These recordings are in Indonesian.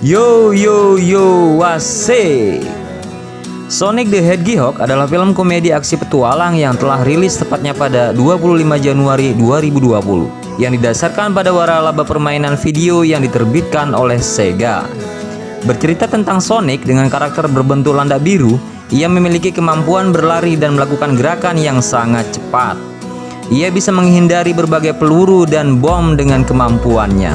Yo yo yo wase. Sonic the Hedgehog adalah film komedi aksi petualang yang telah rilis tepatnya pada 25 Januari 2020 yang didasarkan pada waralaba permainan video yang diterbitkan oleh Sega. Bercerita tentang Sonic dengan karakter berbentuk landak biru, ia memiliki kemampuan berlari dan melakukan gerakan yang sangat cepat. Ia bisa menghindari berbagai peluru dan bom dengan kemampuannya.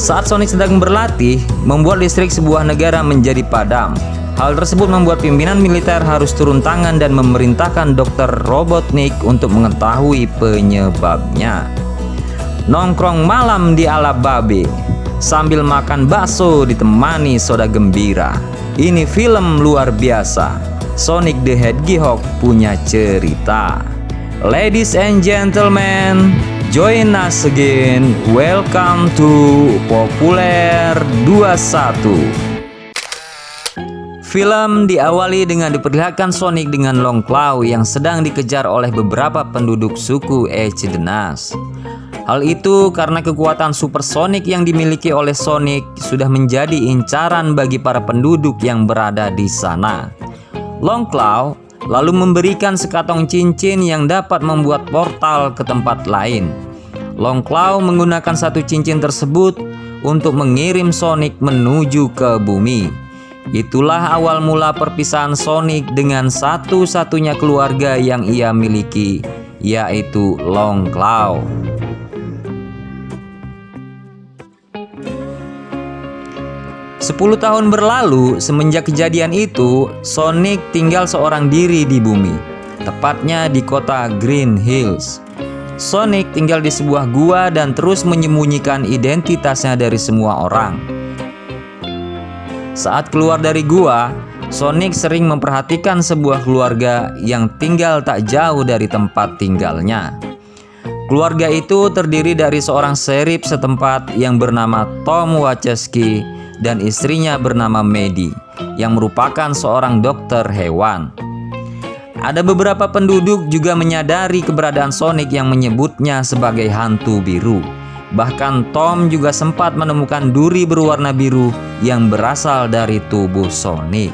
Saat Sonic sedang berlatih, membuat listrik sebuah negara menjadi padam. Hal tersebut membuat pimpinan militer harus turun tangan dan memerintahkan Dr. Robotnik untuk mengetahui penyebabnya. Nongkrong malam di ala babe, sambil makan bakso ditemani soda gembira. Ini film luar biasa. Sonic the Hedgehog punya cerita. Ladies and gentlemen, join us again. Welcome to Populer 21. Film diawali dengan diperlihatkan Sonic dengan Long Claw yang sedang dikejar oleh beberapa penduduk suku Echidnas. Hal itu karena kekuatan supersonik yang dimiliki oleh Sonic sudah menjadi incaran bagi para penduduk yang berada di sana. Long Claw lalu memberikan sekatong cincin yang dapat membuat portal ke tempat lain. Long Claw menggunakan satu cincin tersebut untuk mengirim Sonic menuju ke bumi. Itulah awal mula perpisahan Sonic dengan satu-satunya keluarga yang ia miliki, yaitu Long Claw. Sepuluh tahun berlalu semenjak kejadian itu, Sonic tinggal seorang diri di bumi, tepatnya di kota Green Hills. Sonic tinggal di sebuah gua dan terus menyembunyikan identitasnya dari semua orang. Saat keluar dari gua, Sonic sering memperhatikan sebuah keluarga yang tinggal tak jauh dari tempat tinggalnya. Keluarga itu terdiri dari seorang sheriff setempat yang bernama Tom Wachowski dan istrinya bernama Maddie, yang merupakan seorang dokter hewan. Ada beberapa penduduk juga menyadari keberadaan Sonic yang menyebutnya sebagai hantu biru. Bahkan Tom juga sempat menemukan duri berwarna biru yang berasal dari tubuh Sonic.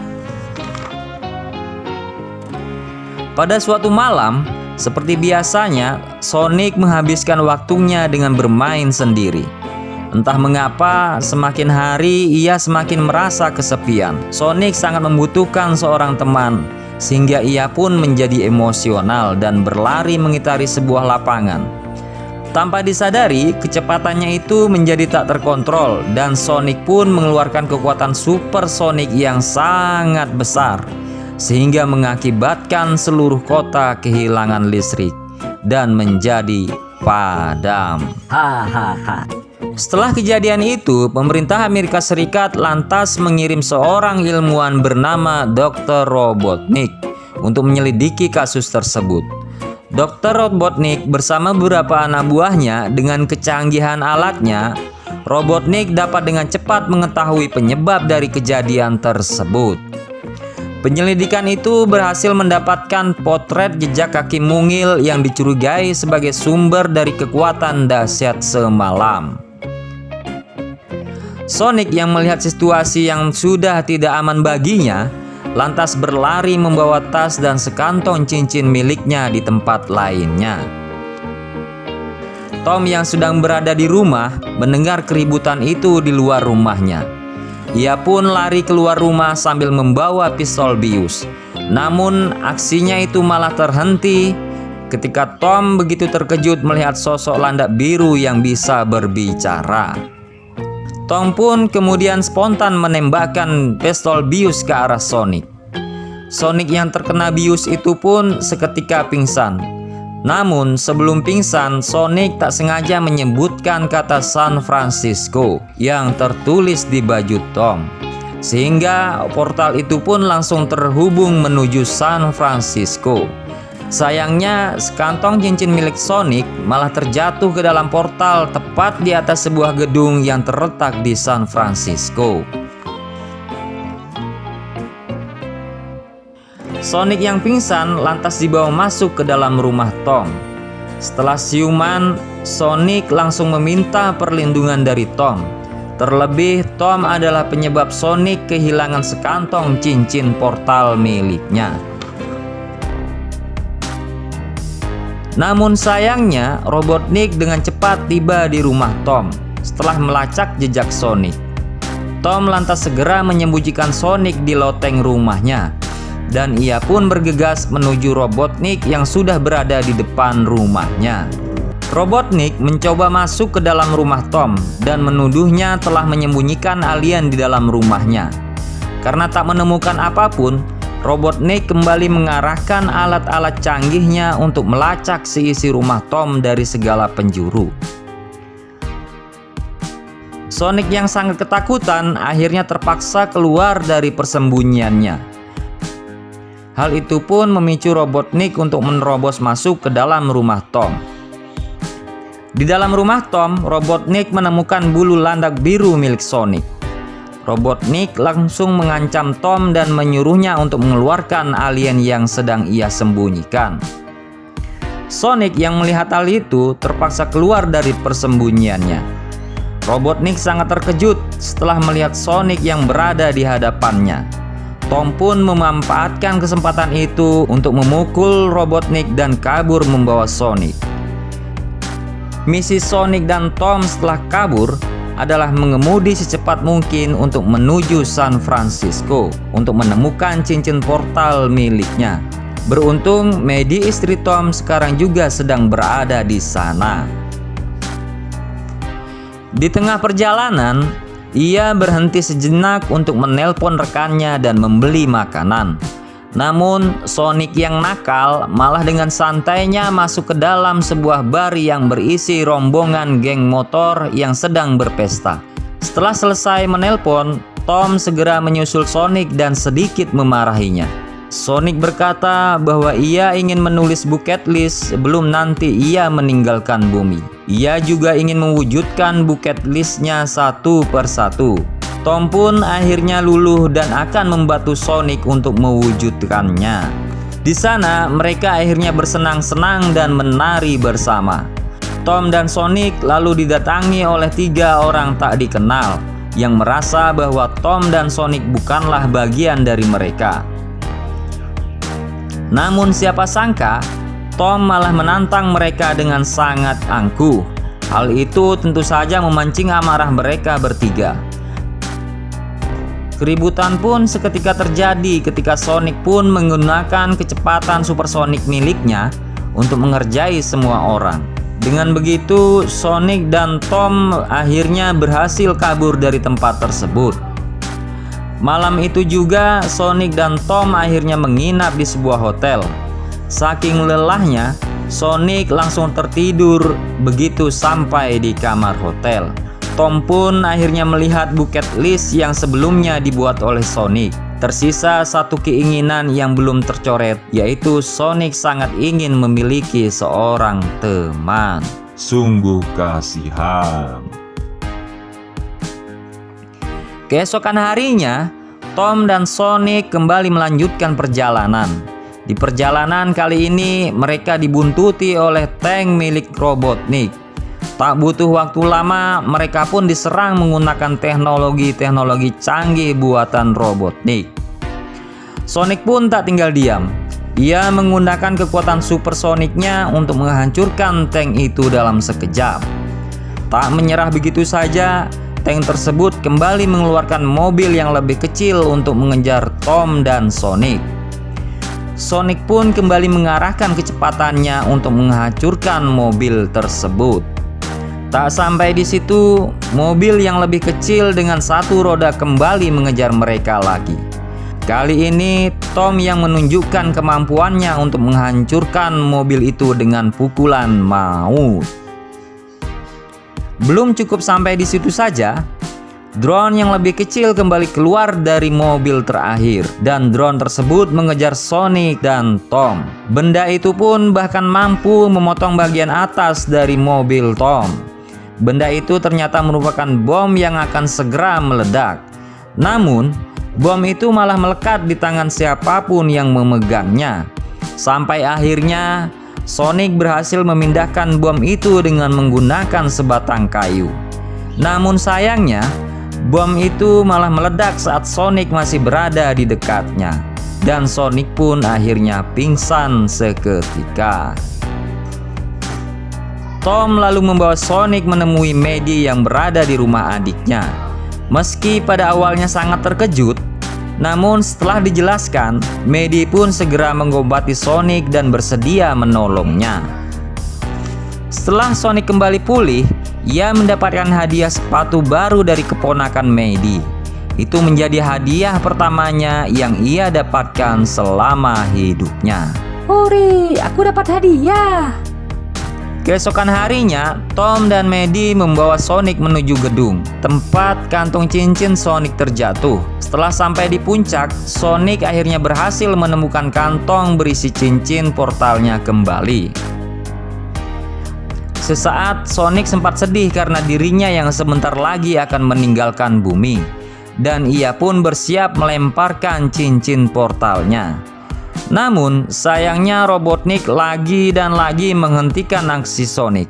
Pada suatu malam, seperti biasanya, Sonic menghabiskan waktunya dengan bermain sendiri. Entah mengapa, semakin hari ia semakin merasa kesepian. Sonic sangat membutuhkan seorang teman, sehingga ia pun menjadi emosional dan berlari mengitari sebuah lapangan. Tanpa disadari, kecepatannya itu menjadi tak terkontrol dan Sonic pun mengeluarkan kekuatan supersonik yang sangat besar sehingga mengakibatkan seluruh kota kehilangan listrik dan menjadi padam. Hahaha. Setelah kejadian itu, pemerintah Amerika Serikat lantas mengirim seorang ilmuwan bernama Dr. Robotnik untuk menyelidiki kasus tersebut. Dr. Robotnik bersama beberapa anak buahnya dengan kecanggihan alatnya, Robotnik dapat dengan cepat mengetahui penyebab dari kejadian tersebut. Penyelidikan itu berhasil mendapatkan potret jejak kaki mungil yang dicurigai sebagai sumber dari kekuatan dahsyat semalam. Sonic yang melihat situasi yang sudah tidak aman baginya, lantas berlari membawa tas dan sekantong cincin miliknya di tempat lainnya. Tom yang sedang berada di rumah mendengar keributan itu di luar rumahnya. Ia pun lari keluar rumah sambil membawa pistol bius. Namun aksinya itu malah terhenti ketika Tom begitu terkejut melihat sosok landak biru yang bisa berbicara. Tom pun kemudian spontan menembakkan pistol bius ke arah Sonic. Sonic yang terkena bius itu pun seketika pingsan. Namun sebelum pingsan, Sonic tak sengaja menyebutkan kata San Francisco yang tertulis di baju Tom. Sehingga portal itu pun langsung terhubung menuju San Francisco. Sayangnya, sekantong cincin milik Sonic malah terjatuh ke dalam portal tepat di atas sebuah gedung yang terletak di San Francisco. Sonic yang pingsan lantas dibawa masuk ke dalam rumah Tom. Setelah siuman, Sonic langsung meminta perlindungan dari Tom. Terlebih, Tom adalah penyebab Sonic kehilangan sekantong cincin portal miliknya. Namun sayangnya, Robotnik dengan cepat tiba di rumah Tom setelah melacak jejak Sonic. Tom lantas segera menyembunyikan Sonic di loteng rumahnya, dan ia pun bergegas menuju Robotnik yang sudah berada di depan rumahnya. Robotnik mencoba masuk ke dalam rumah Tom dan menuduhnya telah menyembunyikan alien di dalam rumahnya. Karena tak menemukan apapun, Robotnik kembali mengarahkan alat-alat canggihnya untuk melacak seisi rumah Tom dari segala penjuru. Sonic yang sangat ketakutan akhirnya terpaksa keluar dari persembunyiannya. Hal itu pun memicu Robotnik untuk menerobos masuk ke dalam rumah Tom. Di dalam rumah Tom, Robotnik menemukan bulu landak biru milik Sonic. Robotnik langsung mengancam Tom dan menyuruhnya untuk mengeluarkan alien yang sedang ia sembunyikan. Sonic yang melihat hal itu terpaksa keluar dari persembunyiannya. Robotnik sangat terkejut setelah melihat Sonic yang berada di hadapannya. Tom pun memanfaatkan kesempatan itu untuk memukul Robotnik dan kabur membawa Sonic. Misi Sonic dan Tom setelah kabur adalah mengemudi secepat mungkin untuk menuju San Francisco untuk menemukan cincin portal miliknya. Beruntung, Maddie istri Tom sekarang juga sedang berada di sana. Di tengah perjalanan, ia berhenti sejenak untuk menelpon rekannya dan membeli makanan. Namun, Sonic yang nakal malah dengan santainya masuk ke dalam sebuah bar yang berisi rombongan geng motor yang sedang berpesta. Setelah selesai menelpon, Tom segera menyusul Sonic dan sedikit memarahinya. Sonic berkata bahwa ia ingin menulis bucket list sebelum nanti ia meninggalkan bumi. Ia juga ingin mewujudkan bucket listnya satu persatu. Tom pun akhirnya luluh dan akan membantu Sonic untuk mewujudkannya. Di sana mereka akhirnya bersenang-senang dan menari bersama. Tom dan Sonic lalu didatangi oleh 3 orang tak dikenal yang merasa bahwa Tom dan Sonic bukanlah bagian dari mereka. Namun siapa sangka Tom malah menantang mereka dengan sangat angkuh. Hal itu tentu saja memancing amarah mereka bertiga. Keributan pun seketika terjadi ketika Sonic pun menggunakan kecepatan supersonik miliknya untuk mengerjai semua orang. Dengan begitu, Sonic dan Tom akhirnya berhasil kabur dari tempat tersebut. Malam itu juga, Sonic dan Tom akhirnya menginap di sebuah hotel. Saking lelahnya, Sonic langsung tertidur begitu sampai di kamar hotel. Tom pun akhirnya melihat bucket list yang sebelumnya dibuat oleh Sonic. Tersisa satu keinginan yang belum tercoret, yaitu Sonic sangat ingin memiliki seorang teman. Sungguh kasihan. Keesokan harinya, Tom dan Sonic kembali melanjutkan perjalanan. Di perjalanan kali ini, mereka dibuntuti oleh tank milik Robotnik. Tak butuh waktu lama, mereka pun diserang menggunakan teknologi-teknologi canggih buatan Robotnik. Sonic pun tak tinggal diam. Ia menggunakan kekuatan supersoniknya untuk menghancurkan tank itu dalam sekejap. Tak menyerah begitu saja, tank tersebut kembali mengeluarkan mobil yang lebih kecil untuk mengejar Tom dan Sonic. Sonic pun kembali mengarahkan kecepatannya untuk menghancurkan mobil tersebut. Tak sampai di situ, mobil yang lebih kecil dengan satu roda kembali mengejar mereka lagi. Kali ini, Tom yang menunjukkan kemampuannya untuk menghancurkan mobil itu dengan pukulan maut. Belum cukup sampai di situ saja, drone yang lebih kecil kembali keluar dari mobil terakhir, dan drone tersebut mengejar Sonic dan Tom. Benda itu pun bahkan mampu memotong bagian atas dari mobil Tom. Benda itu ternyata merupakan bom yang akan segera meledak. Namun, bom itu malah melekat di tangan siapapun yang memegangnya. Sampai akhirnya, Sonic berhasil memindahkan bom itu dengan menggunakan sebatang kayu. Namun sayangnya, bom itu malah meledak saat Sonic masih berada di dekatnya, dan Sonic pun akhirnya pingsan seketika. Tom lalu membawa Sonic menemui Maddie yang berada di rumah adiknya. Meski pada awalnya sangat terkejut, namun setelah dijelaskan, Maddie pun segera mengobati Sonic dan bersedia menolongnya. Setelah Sonic kembali pulih, ia mendapatkan hadiah sepatu baru dari keponakan Maddie. Itu menjadi hadiah pertamanya yang ia dapatkan selama hidupnya. Hore, aku dapat hadiah. Keesokan harinya, Tom dan Maddie membawa Sonic menuju gedung tempat kantung cincin Sonic terjatuh. Setelah sampai di puncak, Sonic akhirnya berhasil menemukan kantong berisi cincin portalnya kembali. Sesaat Sonic sempat sedih karena dirinya yang sebentar lagi akan meninggalkan bumi, dan ia pun bersiap melemparkan cincin portalnya. Namun sayangnya Robotnik lagi dan lagi menghentikan aksi Sonic.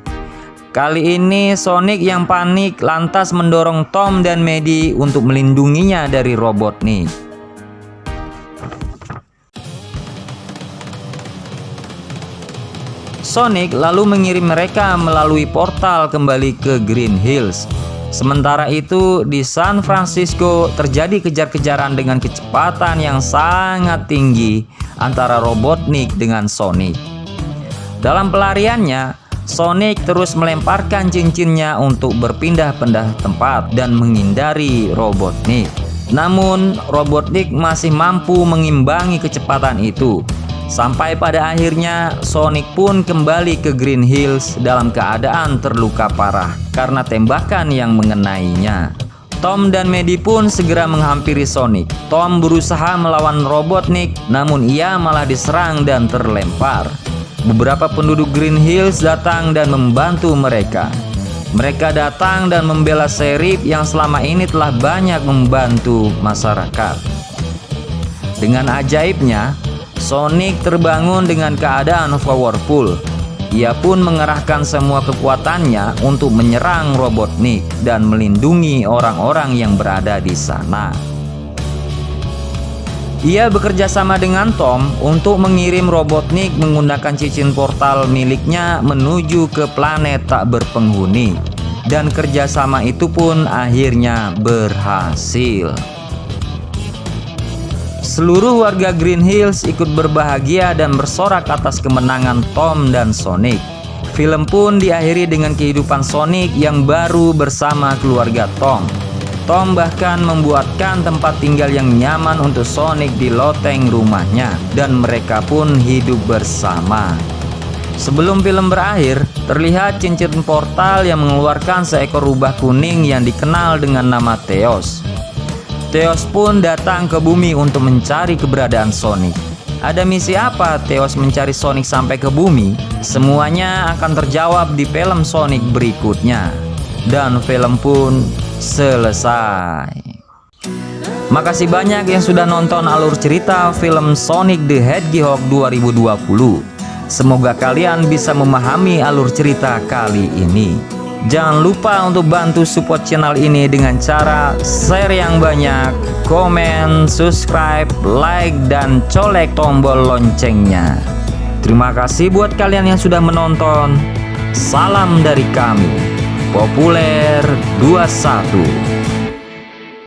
Kali ini Sonic yang panik lantas mendorong Tom dan Maddie untuk melindunginya dari Robotnik. Sonic lalu mengirim mereka melalui portal kembali ke Green Hills. Sementara itu di San Francisco terjadi kejar-kejaran dengan kecepatan yang sangat tinggi antara Robotnik dengan Sonic. Dalam pelariannya, Sonic terus melemparkan cincinnya untuk berpindah-pindah tempat dan menghindari Robotnik. Namun Robotnik masih mampu mengimbangi kecepatan itu. Sampai pada akhirnya Sonic pun kembali ke Green Hills dalam keadaan terluka parah karena tembakan yang mengenainya. Tom dan Maddie pun segera menghampiri Sonic. Tom berusaha melawan Robotnik, namun ia malah diserang dan terlempar. Beberapa penduduk Green Hills datang dan membantu mereka. Mereka datang dan membela Sheriff yang selama ini telah banyak membantu masyarakat. Dengan ajaibnya, Sonic terbangun dengan keadaan powerful. Ia pun mengerahkan semua kekuatannya untuk menyerang Robotnik dan melindungi orang-orang yang berada di sana. Ia bekerja sama dengan Tom untuk mengirim Robotnik menggunakan cincin portal miliknya menuju ke planet tak berpenghuni. Dan kerjasama itu pun akhirnya berhasil. Seluruh warga Green Hills ikut berbahagia dan bersorak atas kemenangan Tom dan Sonic. Film pun diakhiri dengan kehidupan Sonic yang baru bersama keluarga Tom. Tom bahkan membuatkan tempat tinggal yang nyaman untuk Sonic di loteng rumahnya, dan mereka pun hidup bersama. Sebelum film berakhir, terlihat cincin portal yang mengeluarkan seekor rubah kuning yang dikenal dengan nama Theos. Theos pun datang ke bumi untuk mencari keberadaan Sonic. Ada misi apa Theos mencari Sonic sampai ke bumi? Semuanya akan terjawab di film Sonic berikutnya. Dan film pun selesai. Makasih banyak yang sudah nonton alur cerita film Sonic the Hedgehog 2020. Semoga kalian bisa memahami alur cerita kali ini. Jangan lupa untuk bantu support channel ini dengan cara share yang banyak, komen, subscribe, like, dan colek tombol loncengnya. Terima kasih buat kalian yang sudah menonton. Salam dari kami, Populer 21.